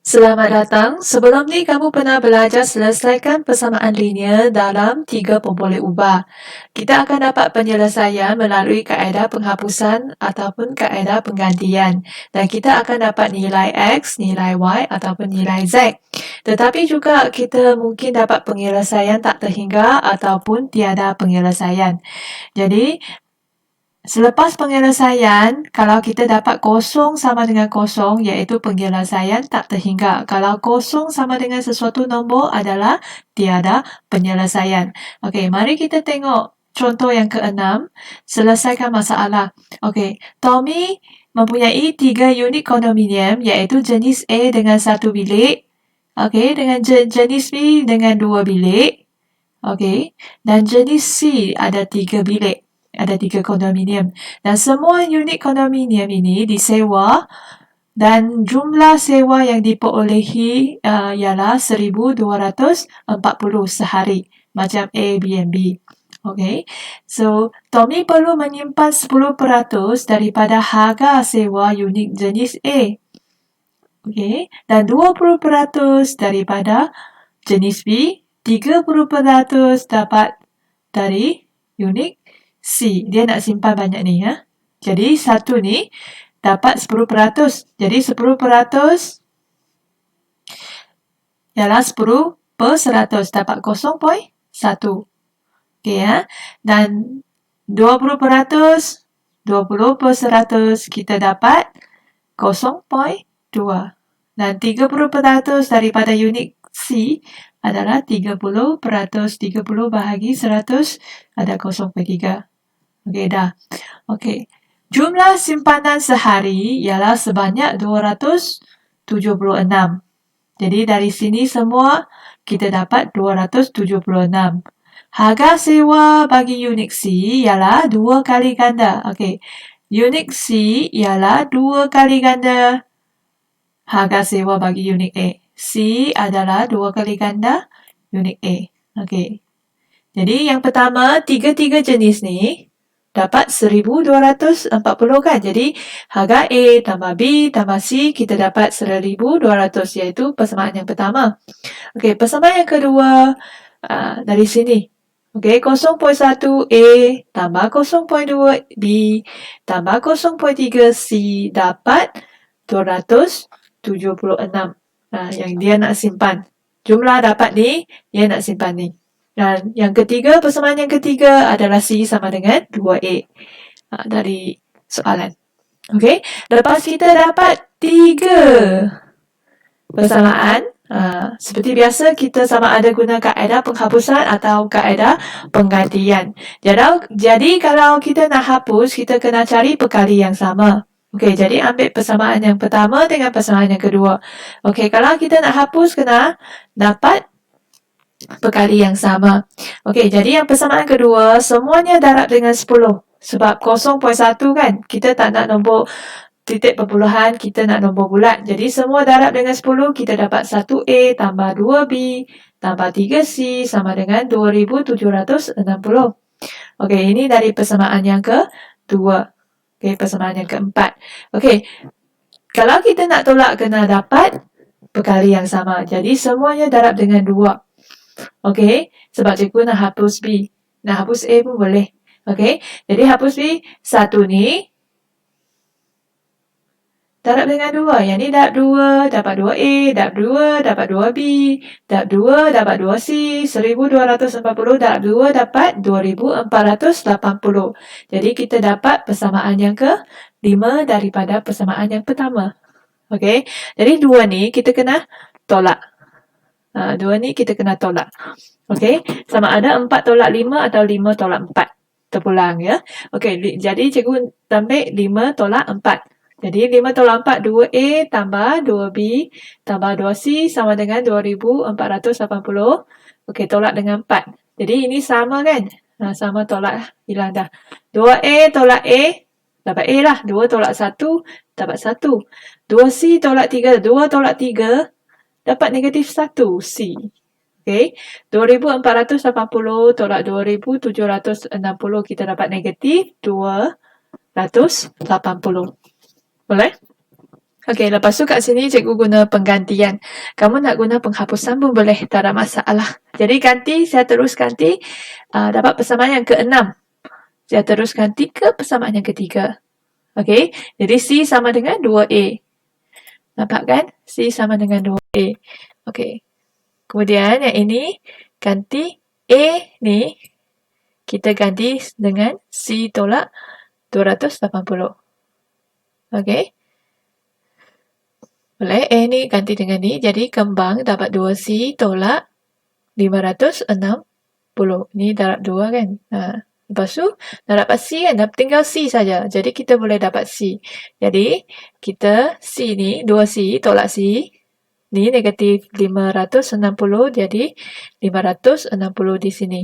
Selamat datang. Sebelum ni kamu pernah belajar selesaikan persamaan linear dalam 3 ubah. Kita akan dapat penyelesaian melalui kaedah penghapusan ataupun kaedah penggantian. Dan kita akan dapat nilai X, nilai Y ataupun nilai Z. Tetapi juga kita mungkin dapat penyelesaian tak terhingga ataupun tiada penyelesaian. Jadi, selepas penyelesaian, kalau kita dapat kosong sama dengan kosong, iaitu penyelesaian tak terhingga. Kalau kosong sama dengan sesuatu nombor adalah tiada penyelesaian. Okey, mari kita tengok contoh yang keenam. Selesaikan masalah. Okey, Tommy mempunyai 3 unit kondominium, iaitu jenis A dengan 1 bilik. Okey, dengan jenis B dengan 2 bilik. Okey, dan jenis C ada 3 bilik. Ada 3 kondominium. Dan semua unit kondominium ini disewa dan jumlah sewa yang diperolehi ialah 1,240 sehari. Macam Airbnb. Okay. So, Tommy perlu menyimpan 10% daripada harga sewa unit jenis A. Okay. Dan 20% daripada jenis B. 30% dapat dari unit C. Dia nak simpan banyak ni ya. Jadi satu ni dapat 10%. Jadi 10% ialah 10/100 dapat 0.1. Okey ya. Dan 20%, 20/100 kita dapat 0.2. Dan 30% daripada unit C adalah 30%. 30 bahagi 100 ada 0.3. Okey, dah. Okey. Jumlah simpanan sehari ialah sebanyak 276. Jadi dari sini semua kita dapat 276. Harga sewa bagi unit C ialah 2 kali ganda. Okey. Unit C ialah 2 kali ganda harga sewa bagi unit A. C adalah 2 kali ganda unit A. Okey. Jadi yang pertama, tiga-tiga jenis ni dapat 1,240 kan. Jadi harga A tambah B tambah C kita dapat 1,200 iaitu persamaan yang pertama. Okey, persamaan yang kedua dari sini. Okey, 0.1 A tambah 0.2 B tambah 0.3 C dapat 276. Yang dia nak simpan. Jumlah dapat ni, dia nak simpan ni. Dan yang ketiga, persamaan yang ketiga adalah C sama dengan 2A dari soalan. Okey, lepas kita dapat 3 persamaan, seperti biasa kita sama ada guna kaedah penghapusan atau kaedah penggantian. Jadi kalau kita nak hapus, kita kena cari perkali yang sama. Okey, jadi ambil persamaan yang pertama dengan persamaan yang kedua. Okey, kalau kita nak hapus, kena dapat perkali yang sama. Okey, jadi yang persamaan kedua, semuanya darab dengan 10. Sebab 0.1 kan, kita tak nak nombor titik perpuluhan, kita nak nombor bulat. Jadi semua darab dengan 10, kita dapat 1A tambah 2B tambah 3C sama dengan 2,760. Okey, ini dari persamaan yang kedua. Okey, persamaan yang keempat. Okey, kalau kita nak tolak, kena dapat perkali yang sama. Jadi semuanya darab dengan 2. Okey, sebab cikgu nak hapus B. Nak hapus A pun boleh. Okey, jadi hapus B. 1 ni darab dengan 2. Yang ni darab 2, dapat 2A, darab 2, dapat 2B, darab 2, dapat 2C, 1,240 darab 2 dapat 2,480. Jadi kita dapat persamaan yang ke-5 daripada persamaan yang pertama. Okey, jadi 2 ni kita kena tolak. 2 ni kita kena tolak. Okey, sama ada 4 tolak 5 atau 5 tolak 4. Terpulang ya. Okey, jadi cikgu ambil 5 tolak 4. Jadi 5 tolak 4, 2A tambah 2B tambah 2C sama dengan 2,480. Okey, tolak dengan 4. Jadi ini sama kan? Sama tolak, hilang dah. 2A tolak A, dapat A lah. 2 tolak 1, dapat 1. 2C tolak 3, 2 tolak 3, dapat negatif 1, C. Okey, 2,480 tolak 2,760, kita dapat negatif 280. Boleh? Okey, lepas tu kat sini cikgu guna penggantian. Kamu nak guna penghapusan pun boleh, tak ada masalah. Jadi ganti, saya terus ganti, dapat persamaan yang ke-6. Saya terus ganti ke persamaan yang ke-3. Okey, jadi C sama dengan 2A. Nampak kan? C sama dengan 2A. Okey. Kemudian yang ini, ganti A ni, kita ganti dengan C tolak 280. Okey. Boleh, A ni ganti dengan ni. Jadi kembang dapat 2C tolak 560. Ni darab 2 kan. Lepas tu, dah dapat C kan. Dah tinggal C saja. Jadi kita boleh dapat C. Jadi, kita C ni, 2C tolak C. Ni negatif 560. Jadi, 560 di sini.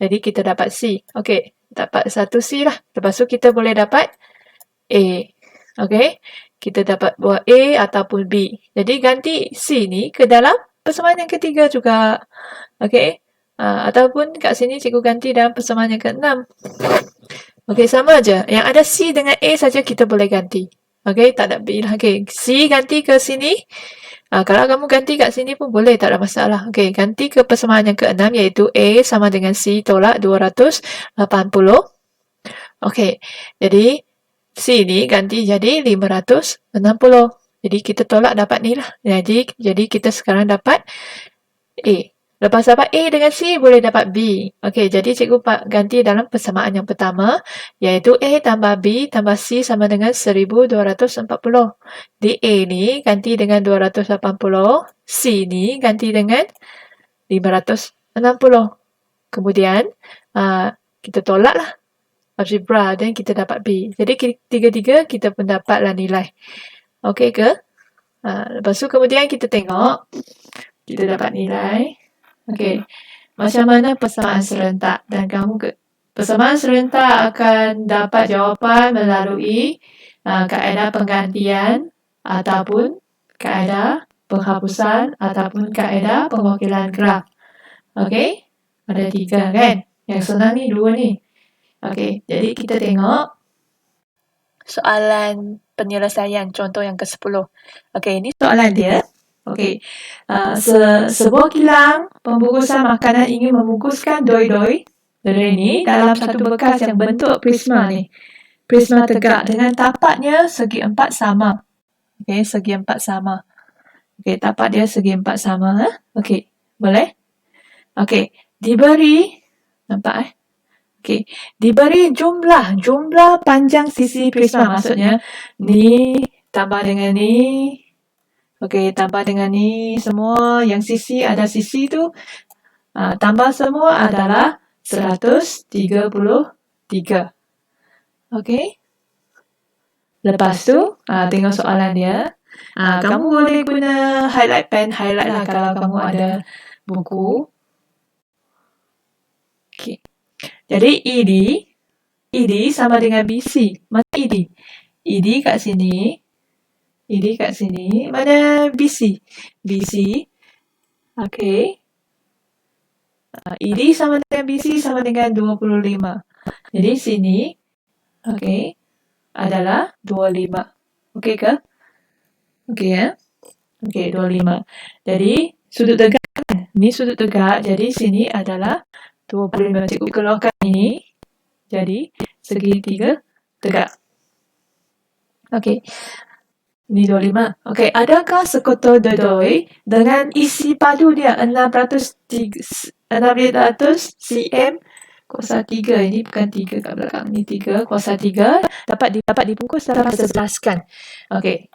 Jadi, kita dapat C. Okey, dapat 1C lah. Lepas tu, kita boleh dapat A. Okey. Kita dapat buat A ataupun B. Jadi ganti C ni ke dalam persamaan yang ketiga juga. Okey. Ataupun kat sini cikgu ganti dalam persamaan yang ke-6. Okey, sama aja. Yang ada C dengan A saja kita boleh ganti. Okey, tak ada B lah. Okey, C ganti ke sini. Kalau kamu ganti kat sini pun boleh, tak ada masalah. Okey, ganti ke persamaan yang ke-6 iaitu A sama dengan C tolak 280. Okey, jadi C ni ganti jadi 560. Jadi kita tolak dapat ni lah. Jadi kita sekarang dapat A. Lepas dapat A dengan C, boleh dapat B. Okey, jadi cikgu ganti dalam persamaan yang pertama, iaitu A tambah B tambah C sama dengan 1240. Di A ni ganti dengan 280, C ni ganti dengan 560. Kemudian, kita tolak lah algebra dan kita dapat B. Jadi tiga-tiga kita pun dapatlah nilai. Okey ke? Lepas tu kemudian kita tengok, kita dapat nilai. Okey, macam mana persamaan serentak? Dan persamaan serentak akan dapat jawapan melalui kaedah penggantian ataupun kaedah penghapusan ataupun kaedah pengwakilan graf. Okey, ada 3 kan? Yang senang ni 2 ni. Okey, jadi kita tengok soalan penyelesaian contoh yang ke-10. Okey, ini soalan dia. Okey, sebuah kilang pembungkusan makanan ingin membungkuskan doi-doi ni dalam satu bekas yang bentuk prisma ni. Prisma tegak dengan tapaknya segi 4 sama. Okey, segi 4 sama. Okey, tapak dia segi 4 sama. Okey, boleh? Okey, diberi, nampak Okey, diberi jumlah panjang sisi prisma. Maksudnya, ni tambah dengan ni. Okey, tambah dengan ni semua. Yang sisi, ada sisi tu. Tambah semua adalah 133. Okey. Lepas tu, tengok soalan dia. Kamu boleh guna highlight pen, highlight lah kalau kamu ada buku. Okey. Jadi ED sama dengan BC. Mana ED? ED kat sini. ED kat sini. Mana BC? BC. Okey. ED sama dengan BC sama dengan 25. Jadi sini. Okey. Adalah 25. Okey ke? Okey ya? Okey, 25. Jadi sudut tegak. Ni sudut tegak. Jadi sini adalah 25. Cikgu keluarkan ini. Jadi, segitiga tegak. Okey. Ini 25. Okey, adakah sekotor doi-doi dengan isi padu dia 600 cm kuasa 3. Ini bukan 3 kat belakang. Ini 3 kuasa 3. Dapat dibungkus dalam 11 kan. Okey.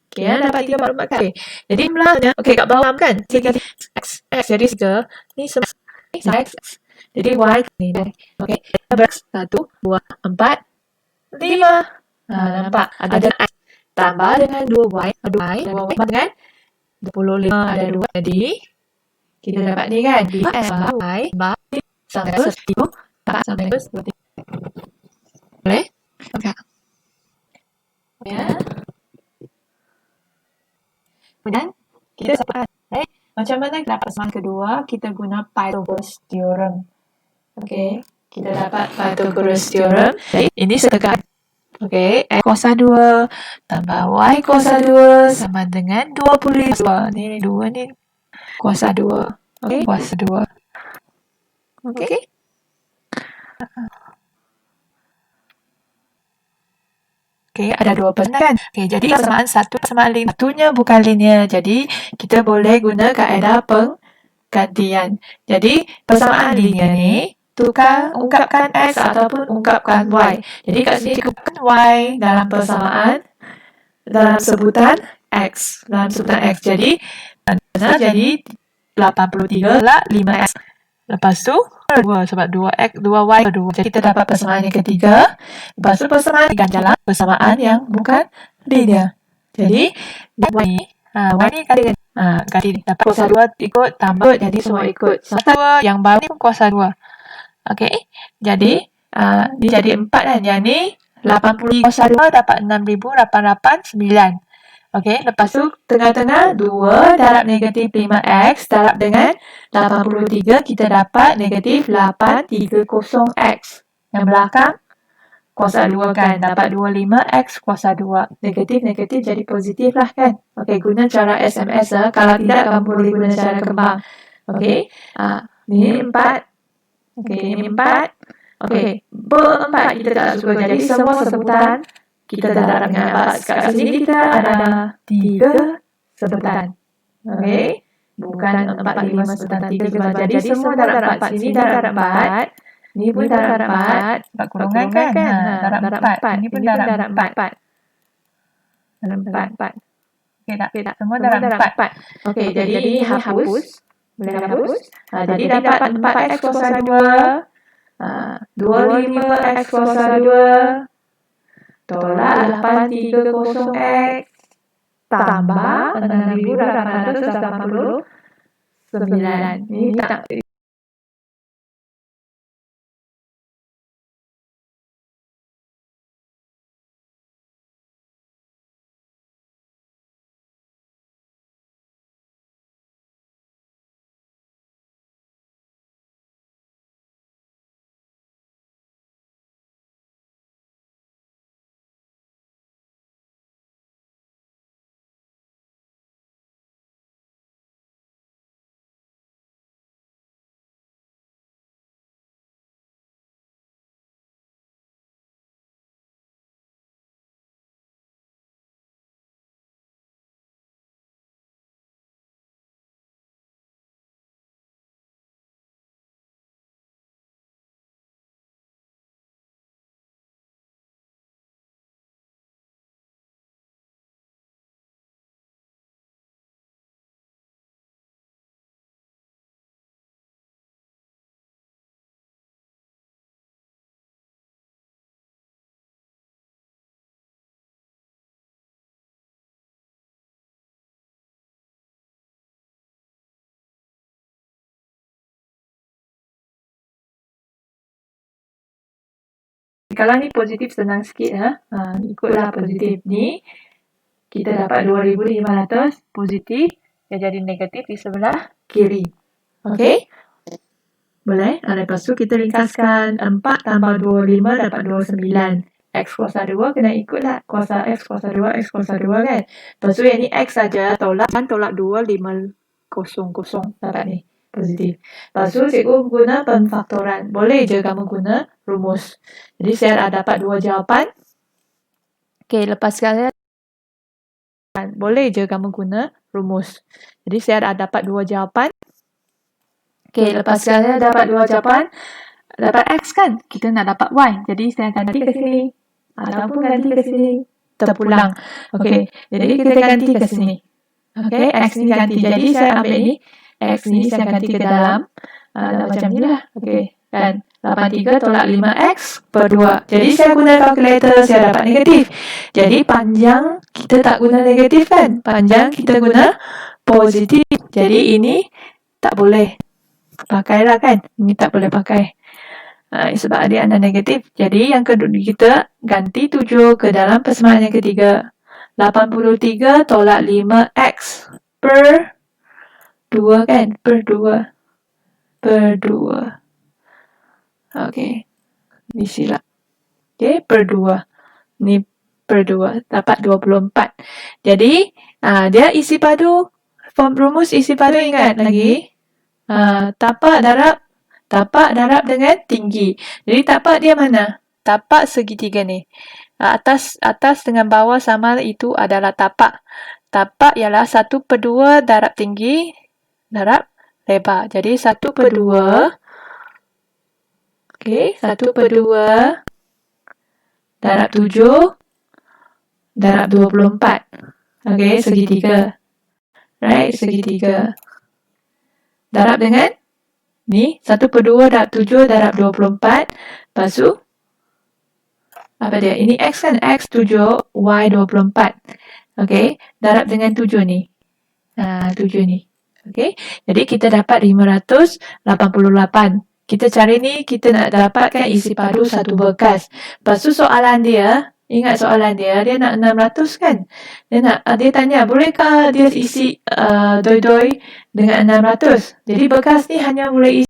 Okey, dapat 3 maklumat kan. Jadi, jumlahnya. Okey, kat bawah kan. X. Jadi 3. Ni X. Jadi Y ni. Okey. Berks 1, 2, 4, 5. Nampak? Ada X. Tambah dengan 2Y. 2Y tambah dengan 25. Ada 2. Jadi, kita dapat ni kan. X Y sama dengan 10. Sama dengan 10. Boleh? Okey. Ya. Kemudian, kita dapat. Macam mana dapat persamaan kedua? Kita guna Pythagoras theorem. Okey, kita dapat Pythagoras theorem. Ini setegak Okey, X kuasa 2 tambah Y kuasa 2 sama dengan 25. Ni 2 ni kuasa 2. Okey, kuasa 2. Okey. Okey, ada dua persamaan kan? Okey, jadi persamaan satu persamaan linear. Satunya bukan linear. Jadi, kita boleh guna kaedah penggantian. Jadi, persamaan linear ni ungkapkan X ataupun ungkapkan Y. Jadi, kat sini cukupkan Y dalam persamaan dalam sebutan X. Dalam sebutan X. Jadi, jadi 83 lah 5X. Lepas tu, 2 sebab 2X, 2Y, 2. Jadi, kita dapat persamaan yang ketiga. Lepas tu, persamaan ganjalan persamaan yang bukan linear. Jadi, Y ni, Y ni ganti dapat kuasa 2 ikut tambah. Jadi, semua ikut. Satu yang baru ni pun kuasa 2. Okey. Jadi, ni jadi 4 kan. Yang ni 80 kuasa 2 dapat 6,889. Okey, lepas tu tengah-tengah 2 darab negatif 5X darab dengan 83 kita dapat negatif 830X. Yang belakang kuasa 2 kan, dapat 25X kuasa 2. Negatif-negatif jadi positif lah kan. Okey, guna cara SMS lah. Kalau tidak, kamu boleh guna cara kembang. Okey, ni 4. Okey, ni 4. Okey, berempat kita tak suka. Jadi semua sebutan kita darab dengan 4. Kat sini kita ada 3 sebutan. Okey, bukan 4, 5 sebutan, 3 sebutan. Jadi semua darab 4. Sini darab 4. Ni pun darab 4. Kurungan kan? Darab 4. Ini pun darab 4. Darab 4. Okey tak? Semua darab 4. Okey, jadi ini hapus. Boleh hapus. Jadi dapat 4X kuasa 2. 25X kuasa 2. Tolak 830X. Tambah 6,889. Ini tak. Kalau ni positif senang sikit ikutlah positif ni. Kita dapat 2,500 positif. Dia jadi negatif di sebelah kiri. Okey? Boleh? Lepas tu kita ringkaskan 4 tambah 25 dapat 29. X kuasa 2 kena ikutlah. Kuasa X kuasa 2, X kuasa 2 kan? Lepas tu yang ni X saja. Tolak 2, 500. Dapat ni. Positif. Lepas tu cikgu guna pemfaktoran. Boleh je kamu guna rumus. Jadi saya dapat 2 jawapan. Okey, lepas sekali boleh je kamu guna rumus. Jadi saya dapat 2 jawapan. Okey, lepas sekali dapat 2 jawapan. Dapat X kan? Kita nak dapat Y. Jadi saya ganti ke sini. Ataupun ganti ke sini. Terpulang. Okey, jadi kita ganti ke sini. Okey, X ni ganti. Jadi saya ambil ni. X ni saya ganti ke dalam. Macam ni lah. Okey, dan 83 tolak 5X per 2. Jadi saya guna kalkulator, saya dapat negatif. Jadi panjang kita tak guna negatif kan? Panjang kita guna positif. Jadi ini tak boleh. Pakailah kan? Ini tak boleh pakai. Sebab dia ada negatif. Jadi yang kedua kita ganti 7 ke dalam persamaan yang ketiga. 83 tolak 5X per 2 kan? Per 2. Okey. Ni silap. Okey, per 2. Ni per 2, dapat 24. Jadi, dia isi padu, form rumus isi padu ingat lagi. Tapak darab dengan tinggi. Jadi tapak dia mana? Tapak segitiga ni. Atas dengan bawah sama, itu adalah tapak. Tapak ialah 1/2 darab tinggi darab lebar. Jadi 1/2. Okey, 1/2 darab 7 darab 24. Okey, segitiga. Right, segitiga. Darab dengan ni 1/2 darab 7 darab 24. Lepas tu apa dia? Ini X kan? X 7, Y 24. Okey, darab dengan 7 ni. 7 ni. Okey, jadi kita dapat 588. Kita cari ni, kita nak dapatkan isi padu satu berkas. Lepas tu soalan dia, ingat soalan dia nak 600 kan? Dia tanya, bolehkah dia isi doi-doi dengan 600? Jadi berkas ni hanya boleh isi